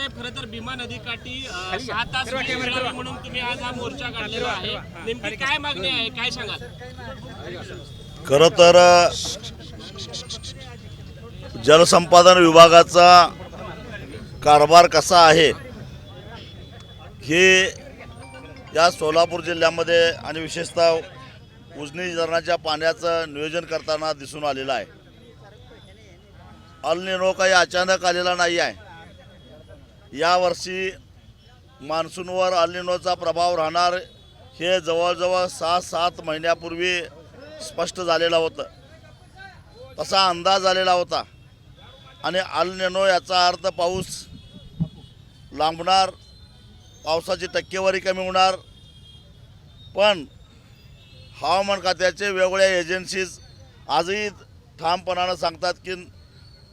साहेब, खरं तर भीमा नदीकाठी 6 तास वीज मिळावी म्हणून तुम्ही आज हा मोर्चा काढलेला आहे. नेमकी काय मागणी आहे, काय सांगाल? खरं तर जलसंपादन विभागाचा कारभार कसा आहे हे या सोलापूर जिल्ह्यामध्ये आणि विशेषतः उजनी धरणाच्या पाण्याचं नियोजन करताना दिसून आलेलं आहे. अल निनो काही अचानक आलेला नाही आहे. यावर्षी मान्सूनवर अल निनोचा प्रभाव राहणार हे जवळजवळ 6-7 महिन्यापूर्वी स्पष्ट झालेलं होतं. तसा अंदाज आलेला होता आणि अल निनो याचा अर्थ पाऊस लांबणार, पावसाची टक्केवारी कमी होणार. पण हवामान खात्याचे वेगवेगळ्या एजन्सीज आजही ठामपणानं सांगतात की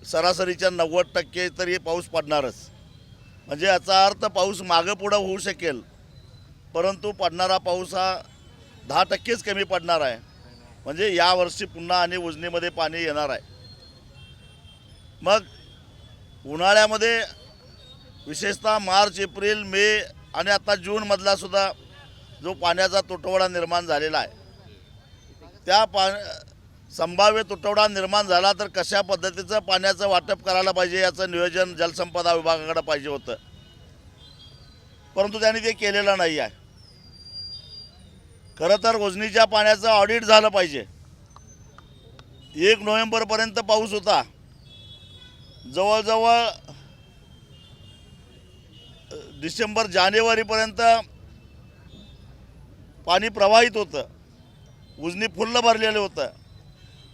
सरासरीच्या 90% तरी पाऊस पडणारच. म्हणजे याचा अर्थ पाऊस मागं पुढं होऊ शकेल, परंतु पडणारा पाऊस हा 10%च कमी पडणार आहे. म्हणजे यावर्षी पुन्हा आणि उजनीमध्ये पाणी येणार आहे. मग उन्हाळ्यामध्ये विशेषतः मार्च, एप्रिल, मे आणि आता जूनमधला सुद्धा जो पाण्याचा तुटवडा निर्माण झालेला आहे, त्या संभाव्य तुटवडा निर्माण झाला तर कशा पद्धतीचं पाण्याचं वाटप करायला पाहिजे याचं नियोजन जलसंपदा विभागाकडे पाहिजे होतं. परंतु त्यांनी ते केलेलं नाही आहे. खरं तर उजनीच्या पाण्याचं ऑडिट झालं पाहिजे. 1 नोव्हेंबरपर्यंत पाऊस होता. जवळजवळ डिसेंबर जानेवारीपर्यंत पाणी प्रवाहित होतं, उजनी फुल्ल भरलेलं होतं.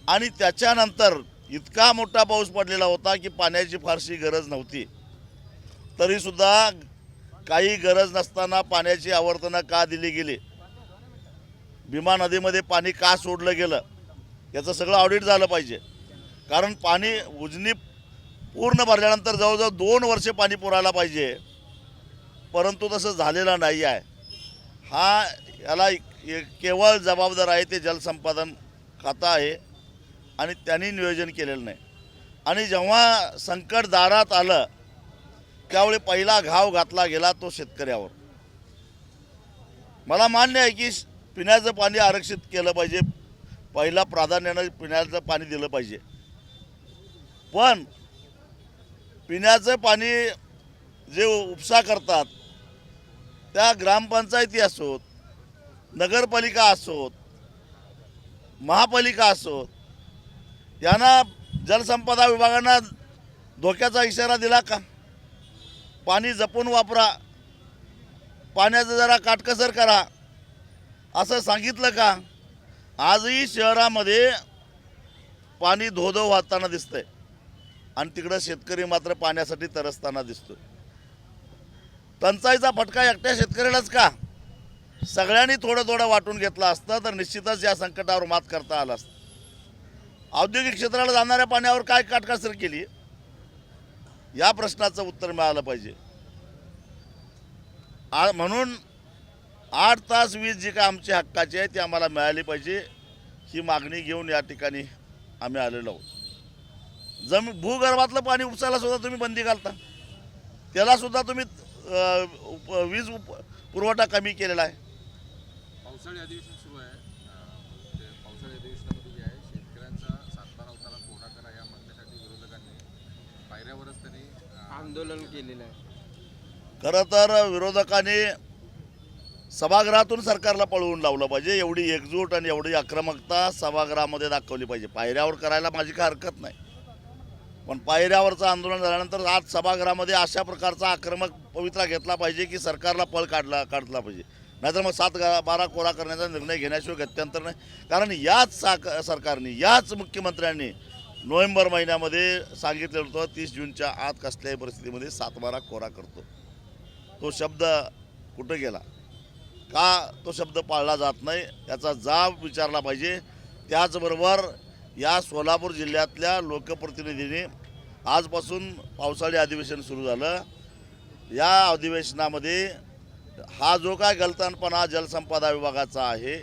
आणि त्याच्यानंतर इतका मोठा पाऊस पडलेला होता की पाण्याची फारशी गरज नव्हती. तरीसुद्धा काही गरज नसताना पाण्याची आवर्तनं का दिली गेली, भीमा नदीमध्ये पाणी का सोडलं गेलं, याचं सगळं ऑडिट झालं पाहिजे. कारण पाणी उजनी पूर्ण भरल्यानंतर जवळजवळ 2 वर्षे पाणी पुरायला पाहिजे, परंतु तसं झालेलं नाही आहे. याला केवळ जबाबदार आहे ते जलसंपादन खातं आहे आणि त्यांनी नियोजन केलेलं नाही. आणि जेव्हा संकट दारात आलं त्यावेळी पहिला घाव घातला गेला तो शेतकऱ्यावर. मला मान्य आहे की पिण्याचं पाणी आरक्षित केलं पाहिजे, पहिला प्राधान्यानं पिण्याचं पाणी दिलं पाहिजे. पण पिण्याचं पाणी जे उपसा करतात त्या ग्रामपंचायती असोत, नगरपालिका असोत, महापालिका असोत, यांना जलसंपदा विभागानं धोक्याचा इशारा दिला का? पाणी जपून वापरा, पाण्याचं जरा काटकसर करा असं सांगितलं का? आजही शहरामध्ये पाणी धो-धो वाहताना दिसतंय आणि तिकडं शेतकरी मात्र पाण्यासाठी तरसताना दिसतोय. टंचाईचा फटका एकट्या शेतकऱ्यालाच का? सगळ्यांनी थोडं थोडं वाटून घेतलं असतं तर निश्चितच या संकटावर मात करता आलं असतं. औद्योगिक क्षेत्राला जाणाऱ्या पाण्यावर काय काटकसर केली, या प्रश्नाचं उत्तर मिळालं पाहिजे. म्हणून 8 तास वीज जी काय आमची हक्काची आहे ती आम्हाला मिळाली पाहिजे, ही मागणी घेऊन या ठिकाणी आम्ही आलेलो आहोत. भूगर्भातलं पाणी उपसायला सुद्धा तुम्ही बंदी घालता, त्याला सुद्धा तुम्ही वीज पुरवठा कमी केलेला आहे. पावसाळी अधिवेशन सुरू आहे. पावसाळी अधिवेशनामध्ये जे आहे शेतकऱ्यांचा सातबारा उतारा कोरा करा या म्हणण्यासाठी विरोधकांनी पायऱ्यावरच त्यांनी आंदोलन केलेलं आहे. खरं तर विरोधकांनी सभागृहातून सरकारला पळवून लावलं पाहिजे. एवढी एकजूट आणि एवढी आक्रमकता सभागृहामध्ये दाखवली पाहिजे. पायऱ्यावर करायला माझी काय हरकत नाही, पण पायऱ्यावरचं आंदोलन झाल्यानंतर आज सभागृहामध्ये अशा प्रकारचा आक्रमक पवित्रा घेतला पाहिजे की सरकारला पळ काढला पाहिजे. नाहीतर मग 7-12 कोरा करण्याचा निर्णय घेण्याशिवाय गत्यंतर नाही. कारण याच सरकारने, याच मुख्यमंत्र्यांनी नोव्हेंबर महिन्यामध्ये सांगितलेलं होतं 30 जूनच्या आत कसल्याही परिस्थितीमध्ये 7-12 कोरा करतो. तो शब्द कुठं गेला? का तो शब्द पाळला जात नाही याचा जाब विचारला पाहिजे. त्याचबरोबर या सोलापूर जिल्ह्यातल्या लोकप्रतिनिधींनी आजपासून पावसाळी अधिवेशन सुरू झालं. या अधिवेशनामध्ये हा जो काय गलतानपणा जलसंपदा विभागाचा आहे,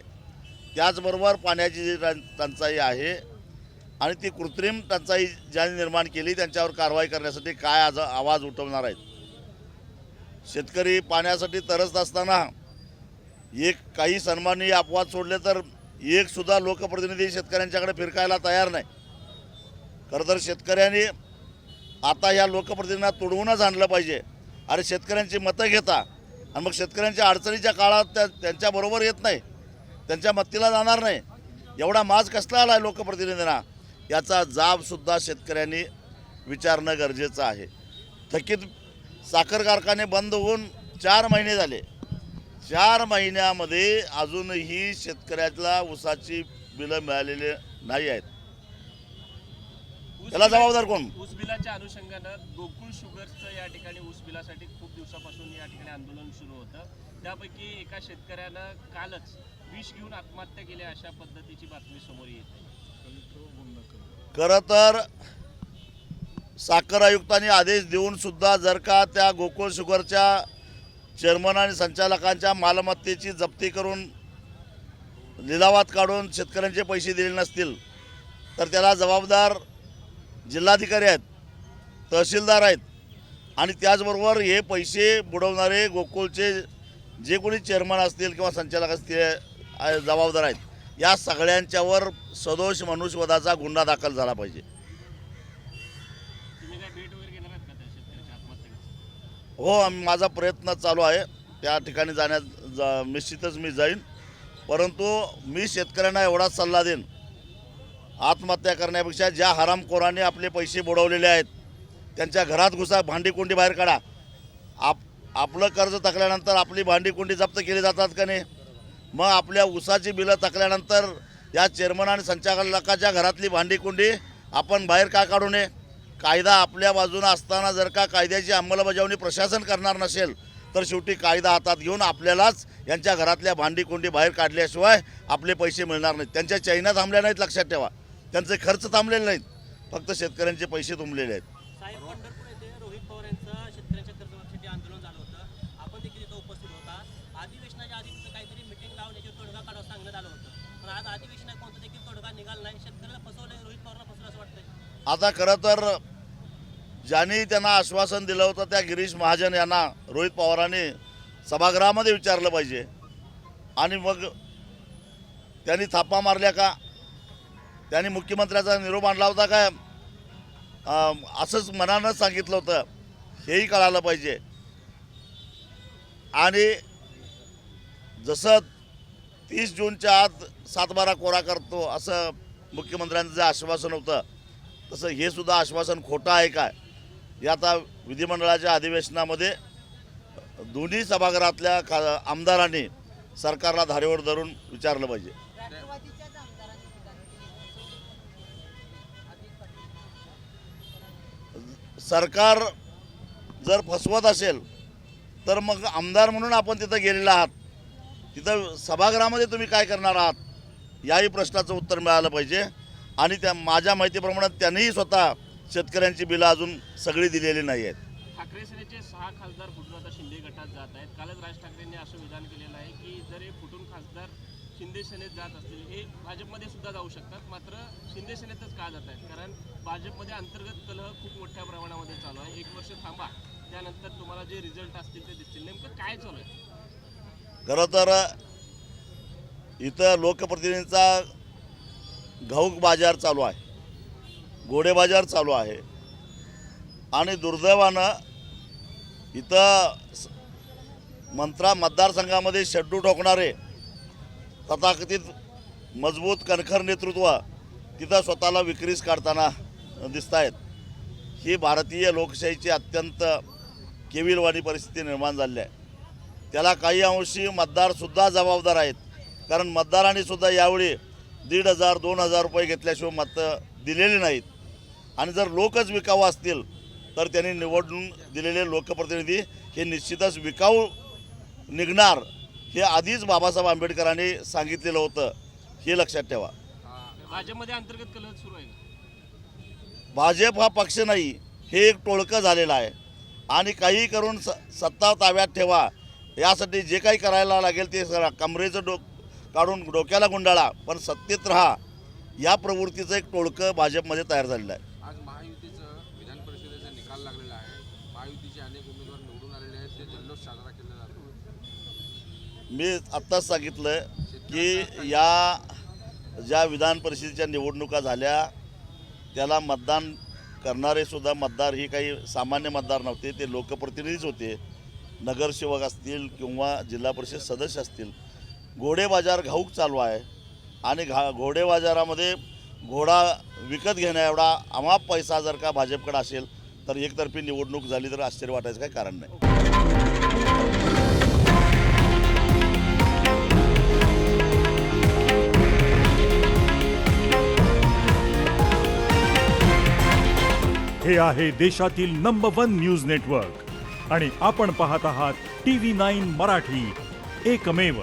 त्याचबरोबर पाण्याची जी टंचाई आहे आणि ती कृत्रिम टंचाई ज्यांनी निर्माण केली त्यांच्यावर कारवाई करण्यासाठी काय आज आवाज उठवणार आहेत शेतकरी पाण्यासाठी तरसत असताना एक काही सन्माननीय अपवाद सोडले तर एक सुद्धा लोकप्रतिनिधी शेतकऱ्यांच्याकडे फिरकायला तयार नाही. खरं तर शेतकऱ्यांनी आता ह्या लोकप्रतिनिधींना तुडवूनच आणलं पाहिजे. अरे शेतकऱ्यांची मतं घेता आणि मग शेतकऱ्यांच्या अडचणीच्या काळात त्यांच्याबरोबर येत नाही, त्यांच्या मतीला जाणार नाही. एवढा माज कसला आला आहे लोकप्रतिनिधींना, याचा जाबसुद्धा शेतकऱ्यांनी विचारणं गरजेचं आहे. थकीत साखर कारखाने बंद होऊन 4 महिने झाले. 4 महिन्यामध्ये अजूनही शेतकऱ्याला ऊसाची बिलं मिळालेली नाही आहेत. त्याला जबाबदार कोण? ऊस बिलाच्या अनुषंगानं गोकुळ शुगर्सचं या ठिकाणी ऊस बिलासाठी खूप दिवसापासून या ठिकाणी आंदोलन सुरू होतं. त्यापैकी एका शेतकऱ्यानं कालच विष घेऊन आत्महत्या केली अशा पद्धतीची बातमी समोर येते. खरं तर साखर आयुक्तांनी आदेश देऊन सुद्धा जर का त्या गोकुळ शुगरच्या चेअरमन आणि संचालकांच्या मालमत्तेची जप्ती करून लिलावात काढून शेतकऱ्यांचे पैसे दिले नसतील तर त्याला जबाबदार जिल्हाधिकारी आहेत, तहसीलदार आहेत आणि त्याचबरोबर हे पैसे बुडवणारे गोकुळचे जे कोणी चेअरमन असतील किंवा संचालक असतील जबाबदार आहेत. या सगळ्यांच्यावर सदोष मनुष्यवधाचा गुन्हा दाखल झाला पाहिजे. तुम्ही काय भेट वगैरे घेणार आहात का त्या शेतकऱ्याच्या आत्महत्येला? हो, माझा प्रयत्न चालू आहे. त्या ठिकाणी निश्चितच मी जाईन. परंतु मी शेतकऱ्यांना एवढाच सल्ला देईन, आत्महत्या करण्यापेक्षा ज्या हरामखोरांनी आपले पैसे बुडवलेले आहेत त्यांच्या घरात घुसा, भांडीकुंडी बाहेर काढा. आपलं कर्ज थकल्यानंतर आपली भांडीकुंडी जप्त केली जातात का नाही? मग आपल्या ऊसाची बिलं थकल्यानंतर या चेअरमन आणि संचालकाच्या घरातली भांडीकुंडी आपण बाहेर का काढू नये? कायदा आपल्या बाजूनं असताना जर का कायद्याची अंमलबजावणी प्रशासन करणार नसेल तर शेवटी कायदा हातात घेऊन आपल्यालाच यांच्या घरातल्या भांडीकुंडी बाहेर काढल्याशिवाय आपले पैसे मिळणार नाहीत. त्यांच्या चैना थांबल्या नाहीत, लक्षात ठेवा. त्यांचे खर्च थांबलेले नाहीत, फक्त शेतकऱ्यांचे पैसे तुंबलेले आहेत. साहेब, पंढरपूर येथे रोहित पवार यांचं शेतकऱ्यांच्या कर्जमाफीसाठी आंदोलन झालं होतं. आपण देखील इथं उपस्थित होता. अधिवेशनाच्या आधी तिथं काहीतरी मिटिंग लावून याच्यावर तोडगा काढावं सांगण्यात आलं होतं, पण आज अधिवेशनात कोणतं देखील तोडगा निघाला नाही. शेतकऱ्याला फसवलं, रोहित पवारांना फसवलं असं वाटतंय. आता खरं तर ज्यांनी त्यांना आश्वासन दिलं होतं त्या गिरीश महाजन यांना रोहित पवारांनी सभागृहामध्ये विचारलं पाहिजे आणि मग त्यांनी थापा मारल्या का? त्यांनी मुख्यमंत्र्याचा निरोप आणला होता काय? असंच मनानं सांगितलं होतं, हेही कळालं पाहिजे. आणि जसं 30 जूनच्या आत 7-12 कोरा करतो असं मुख्यमंत्र्यांचं जे आश्वासन होतं तसं हे सुद्धा आश्वासन खोटं आहे काय? हे आता विधिमंडळाच्या अधिवेशनामध्ये दोन्ही सभागृहातल्या आमदारांनी सरकारला धारेवर धरून विचारलं पाहिजे. सरकार जर फसवत असेल तर मग आमदार म्हणून आपण तिथं गेलेला आहात, तिथं सभागृहामध्ये तुम्ही काय करणार आहात? याही प्रश्नाचं उत्तर मिळालं पाहिजे. आणि त्या माझ्या माहितीप्रमाणे त्यांनीही स्वतः शेतकऱ्यांची बिलं अजून सगळी दिलेली नाही आहेत. ठाकरे सेनेचे 6 खासदार फुटून आता शिंदे गटात जात आहेत. कालच राज ठाकरेंनी असं विधान केलेलं आहे की जर हे फुटून खासदार शिंदे सेनेत जात असतील, हे भाजपमध्ये सुद्धा जाऊ शकतात. मात्र शिंदे सेनेतच का जात आहेत? कारण भाजपमध्ये अंतर्गत कलह खूप मोठ्या प्रमाणामध्ये चालू आहे. 1 वर्ष थांबा, त्यानंतर तुम्हाला जे रिझल्ट असतील ते दिसतील. नेमकं काय चालू आहे? खरं तर इथं लोकप्रतिनिधींचा घाऊक बाजार चालू आहे, घोडे बाजार चालू आहे. आणि दुर्दैवानं इथं मतदारसंघामध्ये शेड्डू ठोकणारे तथाकथित मजबूत कणखर नेतृत्व तिथं स्वतःला विक्रीस काढताना दिसत आहेत. ही भारतीय लोकशाहीची अत्यंत केविलवाणी परिस्थिती निर्माण झाली आहे. त्याला काही अंशी मतदारसुद्धा जबाबदार आहेत. कारण मतदारांनी सुद्धा यावेळी 1,500-2,000 रुपये घेतल्याशिवाय मतं दिलेली नाहीत. आणि जर लोकच विकाऊ असतील तर त्यांनी निवडून दिलेले लोकप्रतिनिधी हे निश्चितच विकाऊ निघणार, हे आधीच बाबासाहेब आंबेडकरांनी सांगितलेलं होतं, हे लक्षात ठेवा. भाजपमध्ये अंतर्गत कलह सुरू आहे का? भाजप हा पक्ष नाही, हे एक टोळकं झालेलं आहे. आणि काही करून सत्ता ताब्यात ठेवा, यासाठी जे काही करायला लागेल ते कमरेचं काढून डोक्याला गुंडाळा, पण सत्तेत राहा, या प्रवृत्तीचं एक टोळकं भाजपमध्ये तयार झालेलं आहे. आज महायुतीचं विधान परिषदेचा निकाल लागलेला आहे. महायुतीचे अनेक उमेदवार निवडून निवडून आलेले आहेत ते जल्लोष साजरा केला जातो. मी आत्ताच सांगितलं की या ज्या विधान परिषदेच्या निवडणुका झाल्या त्याला मतदान करणारे सुद्धा मतदार ही काही सामान्य मतदार नव्हते, ते लोकप्रतिनिधीच होते, नगरसेवक असतील किंवा जिल्हा परिषद सदस्य असतील. घोडे बाजार घाऊक चालू आहे आणि घोडे बाजारामध्ये घोडा विकत घेण्या एवढा अमाप पैसा जर का भाजपकडे असेल तर एकतर्फी निवडणूक झाली तर आश्चर्य वाटायचं काही कारण नाही. हे आहे देशातील नंबर 1 न्यूज नेटवर्क आणि आपण पाहत आहात TV9 मराठी, एकमेव.